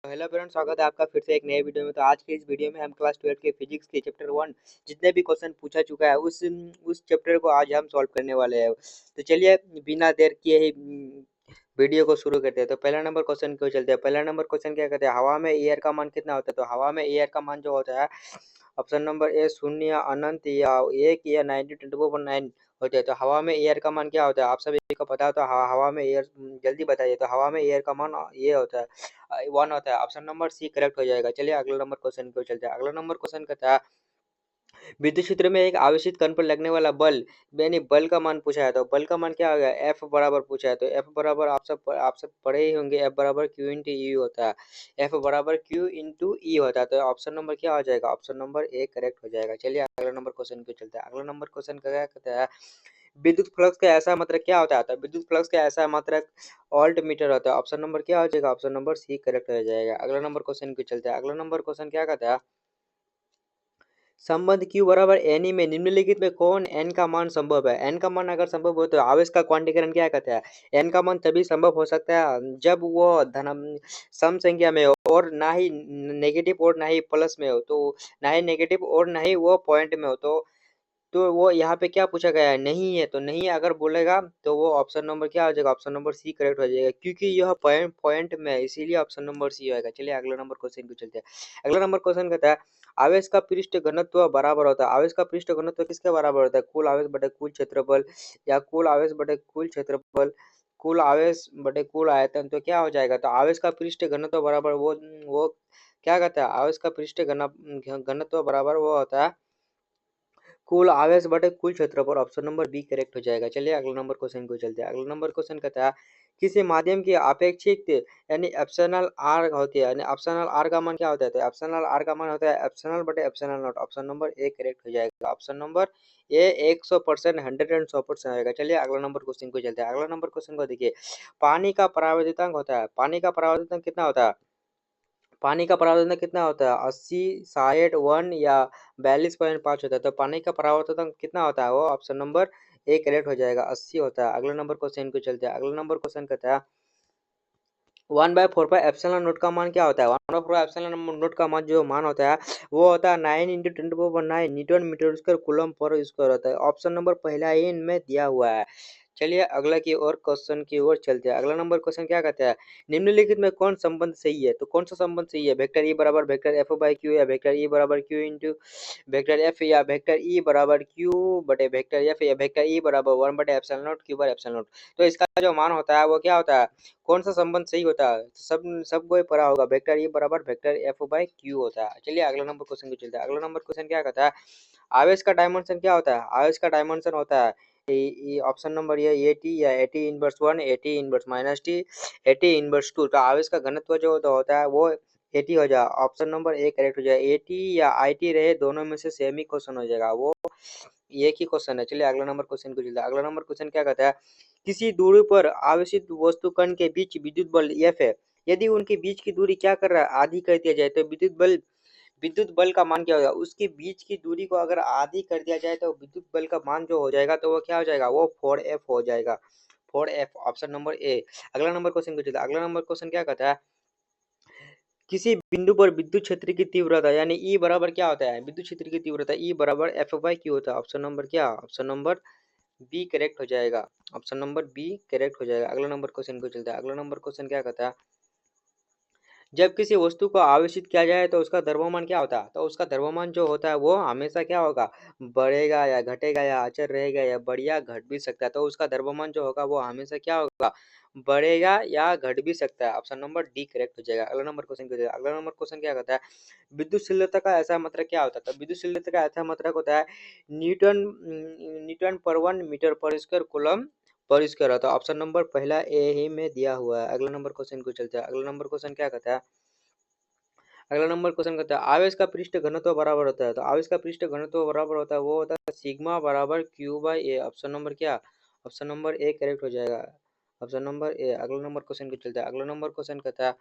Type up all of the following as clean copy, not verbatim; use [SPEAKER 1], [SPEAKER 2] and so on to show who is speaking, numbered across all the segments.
[SPEAKER 1] Hello friends, स्वागत है आपका फिर से एक नए वीडियो में। तो आज के इस वीडियो में हम क्लास 12 के फिजिक्स के चैप्टर 1 जितने भी क्वेश्चन पूछा चुका है उस चैप्टर को आज हम सॉल्व करने वाले हैं। तो चलिए बिना देर किए ही वीडियो को शुरू करते हैं। तो पहला नंबर क्वेश्चन क्यों चलते हैं। पहला नंबर क्वेश्चन क्या कहते हैं, हवा में एयर का मान कितना होता है। तो हवा में एयर का मान जो होता है ऑप्शन नंबर ए शून्य या अनंत या 1 या 90 होते हैं। तो हवा में एयर का मान क्या होता है, आप सभी को पता है। तो हवा में एयर जल्दी बताइए। तो हवा में एयर का मान ये होता है 1 होता है। ऑप्शन नंबर सी करेक्ट हो जाएगा। चलिए अगला नंबर क्वेश्चन को चलते हैं। अगला नंबर क्वेश्चन कहता है विद्युत क्षेत्र में एक आवेशित कण पर लगने वाला बल यानी बल का मान पूछा है। तो बल का मान क्या हो गया, एफ बराबर पूछा है। तो एफ बराबर आप सब पढ़े ही होंगे, एफ बराबर क्यू इंटू ई होता है। एफ बराबर क्यू इंटू ई होता है। तो ऑप्शन नंबर क्या हो जाएगा, ऑप्शन नंबर ए करेक्ट हो जाएगा। चलिए अगला नंबर क्वेश्चन को चलते हैं। अगला नंबर क्वेश्चन क्या कहता है विद्युत फ्लक्स का ऐसा मात्रक क्या होता है। तो विद्युत फ्लक्स का ऐसा मात्रक वोल्ट मीटर होता है। ऑप्शन नंबर क्या हो जाएगा, ऑप्शन नंबर सी करेक्ट हो जाएगा। अगला नंबर क्वेश्चन को चलते हैं। अगला नंबर क्वेश्चन क्या कहता है संबंध Q बराबर एन में निम्नलिखित में कौन n का मान संभव है। n का मान अगर संभव हो तो आवेश का क्वांटीकरण क्या कहते हैं। n का मान तभी संभव हो सकता है जब वो धन सम संख्या में हो और ना ही नेगेटिव और ना ही प्लस में हो। तो ना ही नेगेटिव और ना ही वो पॉइंट में हो। तो वो यहाँ पे क्या पूछा गया है, नहीं है। तो नहीं अगर बोलेगा तो वो ऑप्शन नंबर क्या हो जाएगा, ऑप्शन नंबर सी करेक्ट हो जाएगा, क्योंकि यह पॉइंट पॉइंट में है, इसीलिए ऑप्शन नंबर सी होगा। चलिए अगला नंबर क्वेश्चन को चलते हैं। अगला नंबर क्वेश्चन कहता है आवेश का पृष्ठ घनत्व बराबर होता है। आवेश का पृष्ठ घनत्व किसके बराबर होता है, कुल आवेश बटे कुल क्षेत्रफल या कुल आवेश बटे कुल क्षेत्रफल कुल आवेश बटे कुल आयतन। तो क्या हो जाएगा, तो आवेश का पृष्ठ घनत्व बराबर वो क्या कहता है, आवेश का पृष्ठ घनत्व बराबर वो होता है कुल आवेश बटे कुल क्षेत्रफल। ऑप्शन नंबर बी करेक्ट हो जाएगा। चलिए अगला नंबर क्वेश्चन को चलते हैं। अगला नंबर क्वेश्चन कहता है किसी माध्यम की अपेक्षित यानी एप्सिलॉन आर होती है, यानी एप्सिलॉन आर का मान क्या होता है। तो एप्सिलॉन आर का मान होता है एप्सिलॉन बटे epsilon not. Option number A correct हो जाएगा। ऑप्शन नंबर ए 100% 100% आएगा। चलिए अगला नंबर क्वेश्चन को चलते हैं। अगला नंबर क्वेश्चन को देखिए पानी का परावर्तितांक होता है। पानी का परावर्तितांक कितना होता है, पानी का परावर्तन कितना होता है 80 60 1 या 42.5 होता है। तो पानी का परावर्तन कितना होता है, वो ऑप्शन नंबर ए करेक्ट हो जाएगा, 80 होता है। अगला नंबर क्वेश्चन को चलते हैं। अगला नंबर क्वेश्चन कहता है 1/4 एप्सिलॉन नोट का मान क्या होता है। 1/4 एप्सिलॉन नोट का मान जो मान होता है वो होता है 9 × 10⁹ newton metre square coulomb per square होता है। ऑप्शन नंबर पहला ही इनमें दिया हुआ है। चलिए अगला की ओर क्वेश्चन की ओर चलते हैं। अगला नंबर क्वेश्चन क्या कहता है निम्नलिखित में कौन संबंध सही है। तो कौन सा संबंध सही है, वेक्टर ई बराबर वेक्टर एफ बाई क्यू या वेक्टर ई बराबर क्यू इंटू वेक्टर एफ या वेक्टर ई बराबर क्यू बटे वेक्टर एफ या वेक्टर ई बराबर 1/एप्सिलॉन naught Q bar epsilon naught. तो इसका जो मान होता है वो क्या होता है, कौन सा संबंध सही होता है, सबको ही पढ़ा होगा, वेक्टर ई बराबर वेक्टर एफ बाई क्यू होता है। चलिए अगला नंबर क्वेश्चन को चलते हैं। अगला नंबर क्वेश्चन क्या कहता है आवेश का डायमेंशन क्या होता है। आवेश का डायमेंशन होता है ऑप्शन नंबर ये एटी या eighty inverse 1 eighty inverse minus T eighty inverse 2। तो आवेश का घनत्व जो होता है वो एटी हो जाएगा। ऑप्शन नंबर ए करेक्ट हो जाएगा। एटी या आईटी रहे दोनों में से सेम ही क्वेश्चन हो जाएगा, वो एक ही क्वेश्चन है। चलिए अगला नंबर क्वेश्चन को चलते हैं। अगला नंबर क्वेश्चन क्या कहता है किसी दूरी पर आवेशित वस्तु कण के बीच विद्युत बल एफ है, यदि उनके बीच की दूरी क्या कर रहा है आधी कर दिया जाए तो विद्युत बल का मान क्या होगा, उसके बीच की दूरी को अगर आधी कर दिया जाए तो विद्युत बल का मान जो हो जाएगा तो वो क्या हो जाएगा, वो 4F हो जाएगा। 4F ऑप्शन नंबर ए। अगला नंबर क्वेश्चन को चलते हैं। अगला नंबर क्वेश्चन क्या कहता है किसी बिंदु पर विद्युत क्षेत्र की तीव्रता यानी ई बराबर क्या होता है, विद्युत क्षेत्र की तीव्रता ई बराबर एफ बाई क्यू होता है। ऑप्शन नंबर क्या, ऑप्शन नंबर बी करेक्ट हो जाएगा। ऑप्शन नंबर बी करेक्ट हो जाएगा। अगला नंबर क्वेश्चन को चलता है। अगला नंबर क्वेश्चन क्या कहता है जब किसी वस्तु को आवेशित किया जाए तो उसका द्रव्यमान क्या होता है। तो उसका द्रव्यमान जो होता है वो हमेशा क्या होगा, बढ़ेगा या घटेगा या अचर रहेगा या बढ़िया घट भी सकता है। तो उसका द्रव्यमान जो होगा वो हमेशा क्या होगा, बढ़ेगा या घट भी सकता है। ऑप्शन नंबर डी करेक्ट हो जाएगा। अगला नंबर क्वेश्चन क्या, अगला नंबर क्वेश्चन क्या कहता है विद्युतशीलता का ऐसा मात्रक क्या होता है। तो विद्युतशीलता का ऐसा मात्रक होता है न्यूटन न्यूटन पर 1 मीटर पर स्क्वायर कूलम पर स्क्वायर होता है। ऑप्शन नंबर पहला ए ही में दिया हुआ है। अगला नंबर क्वेश्चन को चलते हैं। अगला नंबर क्वेश्चन क्या कहता है अगला नंबर क्वेश्चन कहता है आवेश का पृष्ठ घनत्व बराबर होता है। तो आवेश का पृष्ठ घनत्व बराबर होता है वो होता है सिग्मा बराबर Q by A. Option number क्या, ऑप्शन नंबर ए करेक्ट हो जाएगा। ऑप्शन नंबर ए। अगला नंबर क्वेश्चन को चलता है। अगला नंबर क्वेश्चन कहता है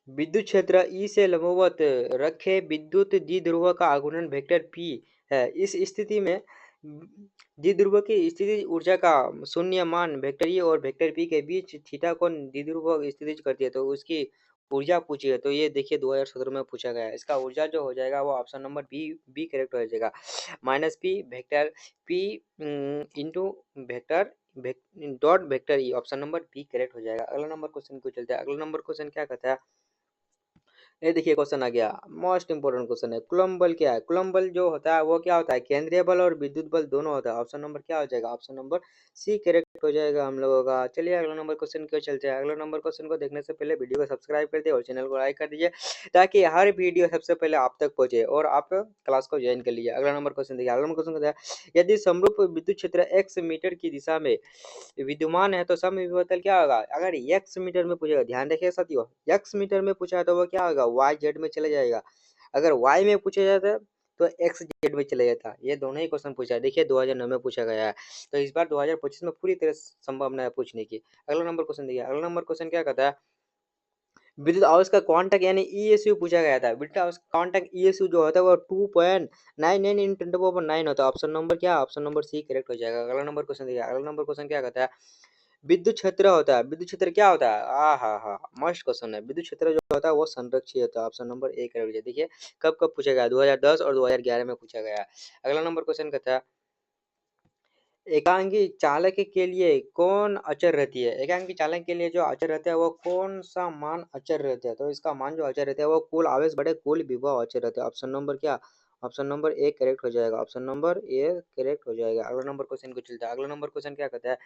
[SPEAKER 1] विद्युत क्षेत्र ई से लंबवत रखे विद्युत द्विध्रुव का आघूर्ण वेक्टर पी है। इस स्थिति में द्विध्रुव की स्थिति ऊर्जा का शून्य मान वेक्टर ई और वेक्टर पी के बीच थीटा कोण द्विध्रुव स्थिति करती है, तो उसकी ऊर्जा पूछी है। तो ये देखिए 2017 में पूछा गया है। इसका ऊर्जा जो हो जाएगा वो option number B B correct हो जाएगा। Minus P vector P into vector dot vector E, option number B correct हो जाएगा। अगला नंबर क्वेश्चन को चलते हैं। अगला नंबर क्वेश्चन क्या कहता है, ये देखिए क्वेश्चन आ गया, मोस्ट इंपोर्टेंट क्वेश्चन है। कूलम्ब बल क्या है? कूलम्ब बल जो होता है वो क्या होता है? केंद्रीय बल और विद्युत बल दोनों होता है। ऑप्शन नंबर क्या हो जाएगा? ऑप्शन नंबर सी करेक्ट हो जाएगा हम लोगों का। चलिए अगला नंबर क्वेश्चन क्यों चलते हैं। अगला नंबर क्वेश्चन को देखने से पहले वीडियो को सब्सक्राइब कर दिए और चैनल को लाइक कर दीजिए, ताकि हर वीडियो सबसे पहले आप तक पहुंचे और आप क्लास को ज्वाइन कर लीजिए। अगला नंबर क्वेश्चन देखिए। अगला नंबर क्वेश्चन क्या है, यदि समरूप विद्युत क्षेत्र x मीटर की दिशा में विद्यमान है तो समविभव क्या होगा? अगर x मीटर में पूछेगा, ध्यान रखिए साथियों, x मीटर में पूछा है तो वो क्या होगा? y z में चले जाएगा। अगर y में पूछा जाता है तो x z में चले जाता। ये दोनों ही क्वेश्चन पूछा है। देखिए 2009 में पूछा गया है, तो इस बार 2025 में पूरी तरह संभावना है पूछने की। अगला नंबर क्वेश्चन देखिए। अगला नंबर क्वेश्चन क्या कहता है, विद्युत आवेश का क्वांटक यानी ईएसयू पूछा गया था। विद्युत आवेश का क्वांटक ईएसयू जो होता है वो 2.99 × 10⁹ होता है। ऑप्शन नंबर क्या? ऑप्शन नंबर सी करेक्ट हो जाएगा। अगला नंबर क्वेश्चन देखिए। अगला नंबर क्वेश्चन क्या कहता है, विद्युत क्षेत्र होता है, विद्युत क्षेत्र क्या होता है? हा मस्त क्वेश्चन है। विद्युत क्षेत्र जो होता है वो संरक्षित होता है। ऑप्शन नंबर ए करेक्ट हो जाएगा। देखिए कब कब पूछा गया, 2010 और 2011 में पूछा गया। अगला नंबर क्वेश्चन कहता है, एकांकी चालक के लिए कौन अचर रहती है? एकांकी चालक के लिए जो अचर रहता है वो कौन सा मान अचर रहता है? तो इसका मान जो अचर रहता है वो कुल आवेश बड़े कुल विभव अचर रहता है। ऑप्शन नंबर क्या? ऑप्शन नंबर ए करेक्ट हो जाएगा। ऑप्शन नंबर ए करेक्ट हो जाएगा। अगला नंबर क्वेश्चन को चलता है। अगला नंबर क्वेश्चन क्या कहता है,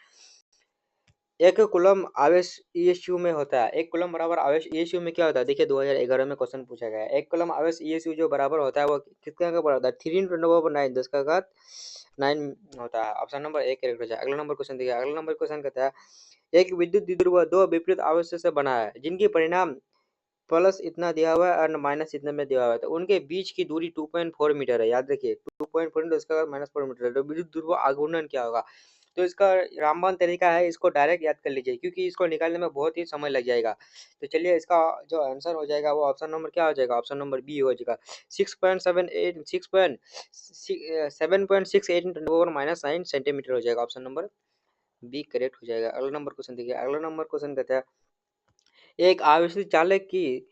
[SPEAKER 1] एक कूलम्ब आवेश ईएसयू में होता है। एक कूलम्ब बराबर आवेश ईएसयू में क्या होता है? देखिए 2011 में क्वेश्चन पूछा गया है। एक कूलम्ब आवेश ईएसयू जो बराबर होता है वो कितना का बराबर होता है? 3 × 10⁹ 10 का घात 9 होता है। ऑप्शन नंबर ए करेक्ट हो जाए। अगला नंबर क्वेश्चन देखिए। अगला नंबर क्वेश्चन कहता है, एक विद्युत द्विध्रुव दो विपरीत आवेश से बना है, जिनकी परिणाम प्लस इतना दिया हुआ है और माइनस इतने में दिया हुआ है, तो उनके बीच की दूरी 2.4 मीटर है। याद रखिए 2.4 × 10⁻4 मीटर है। तो विद्युत ध्रुव आघूर्णन क्या होगा? तो इसका रामबाण तरीका है, इसको डायरेक्ट याद कर लीजिए क्योंककि इसको निकालने में बहुत ही समय लग जाएगा। तो चलिए इसका जो आंसर हो जाएगा वो ऑप्शन नंबर क्या हो जाएगा? ऑप्शन नंबर बी हो जाएगा। 7.68 × 10⁻9 सेंटीमीटर हो जाएगा। ऑप्शन नंबर बी करेक्ट हो जाएगा। अगला नंबर क्वेश्चन देखिए। अगला नंबर क्वेश्चन कहता है, एक आवेशित चालक की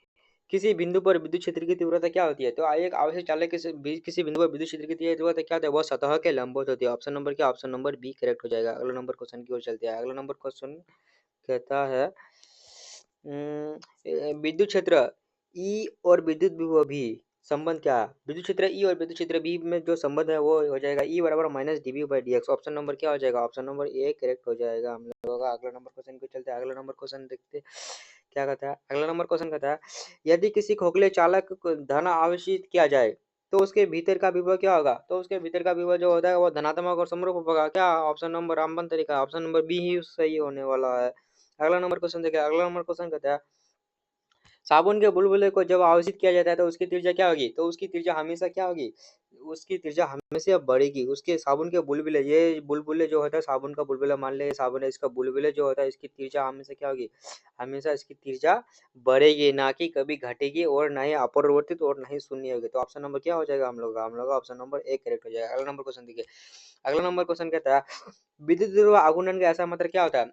[SPEAKER 1] किसी बिंदु पर विद्युत क्षेत्र की तीव्रता क्या होती है? तो एक आवेशित चालक किसी बिंदु पर विद्युत क्षेत्र की तीव्रता क्या होती है? वो सतह के लंबवत होती है। ऑप्शन नंबर क्या? ऑप्शन नंबर बी करेक्ट हो जाएगा। अगला नंबर क्वेश्चन की ओर चलते हैं। अगला नंबर क्वेश्चन कहता है, विद्युत क्षेत्र ई और विद्युत विभव भी संबंध क्या है? विद्युत क्षेत्र ई और विद्युत क्षेत्र बी में जो संबंध है वो हो जाएगा ई बराबर माइनस dv/dx। ऑप्शन नंबर क्या हो जाएगा? ऑप्शन नंबर ए करेक्ट हो जाएगा हम लोगों का। अगला नंबर क्वेश्चन को चलते हैं। अगला नंबर क्वेश्चन देखते हैं क्या कहता है। अगला नंबर क्वेश्चन कहता है, यदि किसी खोखले चालक को धन आवेशित किया जाए तो उसके भीतर का विभव क्या होगा? तो उसके भीतर का विभव जो होता है वो धनात्मक और समरूप होगा। क्या? ऑप्शन नंबर रामबन तरीका, ऑप्शन नंबर बी ही सही होने वाला है। अगला नंबर क्वेश्चन देखिए। अगला नंबर क्वेश्चन कहता है, साबुन के बुलबुले को जब आवेशित किया जाता है तो उसकी त्रिज्या क्या होगी? तो उसकी त्रिज्या हमेशा क्या होगी? उसकी त्रिज्या हमेशा बढ़ेगी। उसके साबुन के बुलबुले, ये बुलबुले जो होता है साबुन का बुलबुला मान ले साबुन है, इसका बुलबुले जो होता है इसकी त्रिज्या हमेशा क्या होगी? हमेशा इसकी त्रिज्या बढ़ेगी, ना कि कभी घटेगी और ना ही अपरिवर्तित और ना ही शून्य होगी। तो ऑप्शन नंबर क्या हो जाएगा हम लोग का? हम लोग का ऑप्शन नंबर ए करेक्ट हो जाएगा। अगला नंबर क्वेश्चन देखिए। अगला नंबर क्वेश्चन कहता है, विद्युत ध्रुव आघूर्णन का ऐसा मतलब क्या होता है?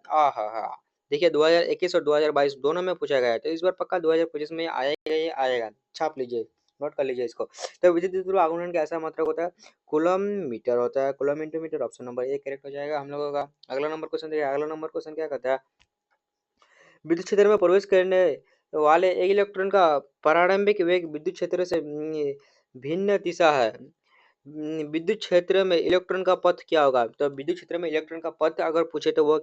[SPEAKER 1] देखिए 2021 और 2022 दोनों में पूछा गया है, तो इस बार पक्का 2025 में आएगा ही आएगा। छाप लीजिए, नोट कर लीजिए इसको। तो विद्युत ध्रुव आघूर्णन का ऐसा मात्रक होता है कूलम मीटर होता है। Coulomb into metre, option number A correct हो जाएगा हम लोगों का। अगला नंबर क्वेश्चन देखिए। अगला नंबर क्वेश्चन क्या कहता है, विद्युत क्षेत्र में प्रवेश करने वाले एक इलेक्ट्रॉन का प्रारंभिक वेग विद्युत क्षेत्र से भिन्न दिशा है। विद्युत क्षेत्र में इलेक्ट्रॉन का पथ क्या होगा? तो विद्युत क्षेत्र में इलेक्ट्रॉन का पथ अगर पूछे तो वो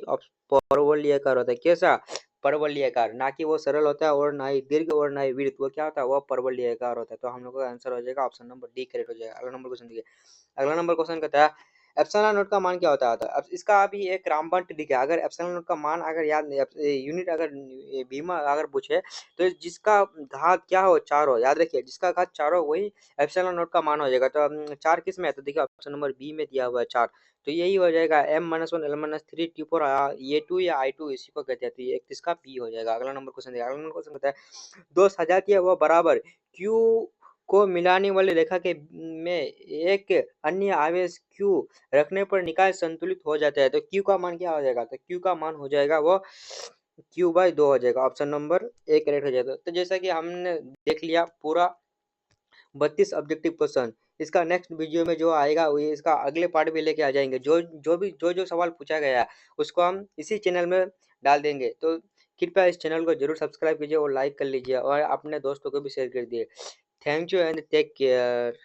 [SPEAKER 1] परवलयाकार होता है। कैसा? परवलयाकार, ना कि वो सरल होता है और ना ही दीर्घ और ना ही वृत्त। वो क्या होता है? वो परवलयाकार होता है। तो हम लोग का आंसर हो जाएगा ऑप्शन नंबर डी करेक्ट हो जाएगा। अगला नंबर क्वेश्चन देखिए। अगला नंबर क्वेश्चन कहता है, एप्सिलॉन नॉट का मान क्या होता है? अब इसका अभी एक रामबन ट्रिक है। अगर एप्सिलॉन नॉट का मान अगर याद यूनिट अगर बीमा अगर पूछे तो जिसका घात क्या हो? 4 हो। याद रखिए जिसका घात 4 हो वही एप्सिलॉन नॉट का मान हो जाएगा। तो 4 किस में है? तो देखिए ऑप्शन नंबर बी में दिया हुआ है 4। तो यही हो जाएगा m-1 l-3 t4 ये 2 या i2 इसी को कहते हैं। तो ये इसका बी हो जाएगा। अगला नंबर क्वेश्चन देखिए। अगला नंबर क्वेश्चन कहता है, दो सजातीय व बराबर क्यू को मिलाने वाली रेखा के में एक अन्य आवेश Q रखने पर निकाय संतुलित हो जाता है। तो Q का मान क्या हो जाएगा? तो Q का मान हो जाएगा वो Q/2 हो जाएगा। ऑप्शन नंबर ए करेक्ट हो जाएगा। तो जैसा कि हमने देख लिया पूरा 32 ऑब्जेक्टिव क्वेश्चन। इसका नेक्स्ट वीडियो में जो आएगा वो इसका अगले पार्ट में लेके आ जाएंगे। जो सवाल पूछा गया है उसको हम इसी चैनल में डाल देंगे। तो कृपया इस चैनल को जरूर सब्सक्राइब कीजिए और लाइक कर लीजिए और अपने दोस्तों को भी शेयर कर दिए। Thank you and take care.